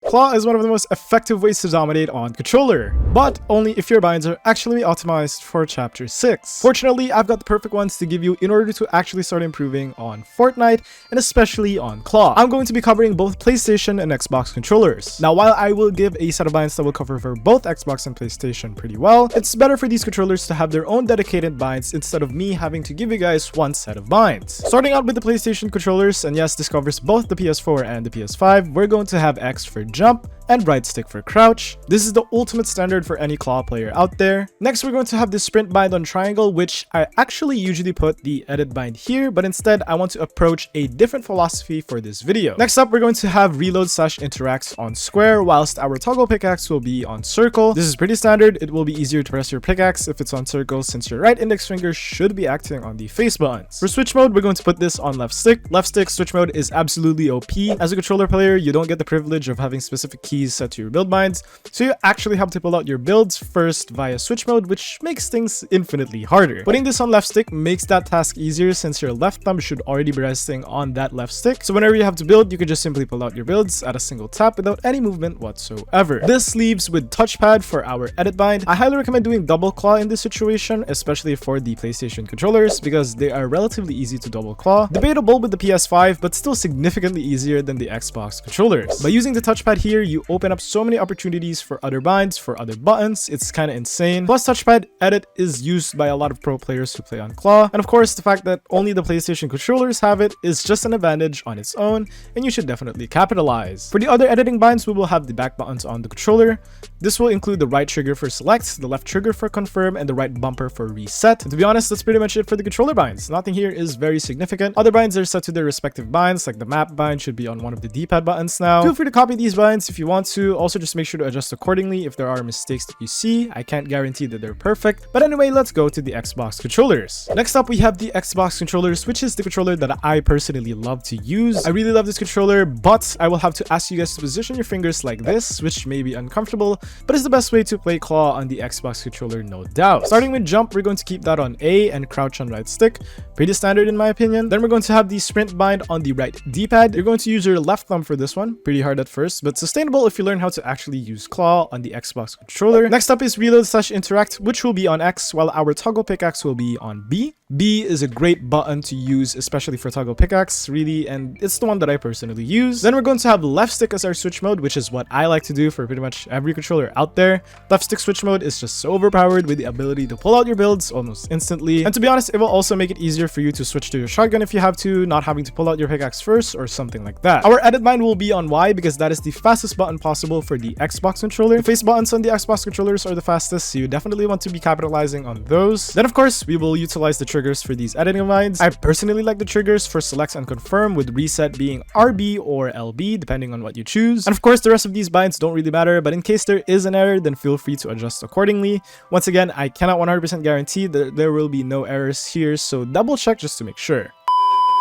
Claw is one of the most effective ways to dominate on controller, but only if your binds are actually optimized for Chapter 6. Fortunately, I've got the perfect ones to give you in order to actually start improving on Fortnite, and especially on Claw. I'm going to be covering both PlayStation and Xbox controllers. Now, while I will give a set of binds that will cover for both Xbox and PlayStation pretty well, it's better for these controllers to have their own dedicated binds instead of me having to give you guys one set of binds. Starting out with the PlayStation controllers, and yes, this covers both the PS4 and the PS5, we're going to have X for jump and right stick for crouch. This is the ultimate standard for any Claw player out there. Next, we're going to have the sprint bind on triangle, which I actually usually put the edit bind here, but instead I want to approach a different philosophy for this video. Next up, we're going to have reload/interacts on square, whilst our toggle pickaxe will be on circle. This is pretty standard. It will be easier to press your pickaxe if it's on circle, since your right index finger should be acting on the face buttons. For switch mode, we're going to put this on left stick. Left stick switch mode is absolutely OP. As a controller player, you don't get the privilege of having specific keys set to your build binds, so you actually have to pull out your builds first via switch mode, which makes things infinitely harder. Putting this on left stick makes that task easier, since your left thumb should already be resting on that left stick, so whenever you have to build, you can just simply pull out your builds at a single tap without any movement whatsoever. This leaves with touchpad for our edit bind. I highly recommend doing double claw in this situation, especially for the PlayStation controllers, because they are relatively easy to double claw. Debatable with the PS5, but still significantly easier than the Xbox controllers. By using the touchpad here, you open up so many opportunities for other binds, for other buttons. It's kind of insane. Plus, touchpad edit is used by a lot of pro players who play on Claw, and of course, the fact that only the PlayStation controllers have it is just an advantage on its own, and you should definitely capitalize. For the other editing binds, we will have the back buttons on the controller. This will include the right trigger for select, the left trigger for confirm, and the right bumper for reset. And to be honest, that's pretty much it for the controller binds. Nothing here is very significant. Other binds are set to their respective binds, like the map bind should be on one of the D-pad buttons now. Feel free to copy these binds if you want to. Also, just make sure to adjust accordingly if there are mistakes that you see. I can't guarantee that they're perfect, but anyway, let's go to the Xbox controllers. Next up, we have the Xbox controllers, which is the controller that I personally love to use. I really love this controller, but I will have to ask you guys to position your fingers like this, which may be uncomfortable, but it's the best way to play Claw on the Xbox controller, no doubt. Starting with jump, we're going to keep that on A and crouch on right stick. Pretty standard in my opinion. Then we're going to have the sprint bind on the right D-pad. You're going to use your left thumb for this one. Pretty hard at first, but sustainable if you learn how to actually use Claw on the Xbox controller. Next up is reload/interact, which will be on X, while our toggle pickaxe will be on B. B is a great button to use, especially for toggle pickaxe, really, and it's the one that I personally use. Then we're going to have left stick as our switch mode, which is what I like to do for pretty much every controller out there. Left stick switch mode is just so overpowered with the ability to pull out your builds almost instantly. And to be honest, it will also make it easier for you to switch to your shotgun if you have to, not having to pull out your pickaxe first or something like that. Our edit bind will be on Y because that is the fastest button possible for the Xbox controller. The face buttons on the Xbox controllers are the fastest, so you definitely want to be capitalizing on those. Then of course, we will utilize the triggers for these editing binds. I personally like the triggers for select and confirm, with reset being RB or LB depending on what you choose. And of course, the rest of these binds don't really matter, but in case there is an error, then feel free to adjust accordingly. Once again, I cannot 100% guarantee that there will be no errors here, so double check just to make sure.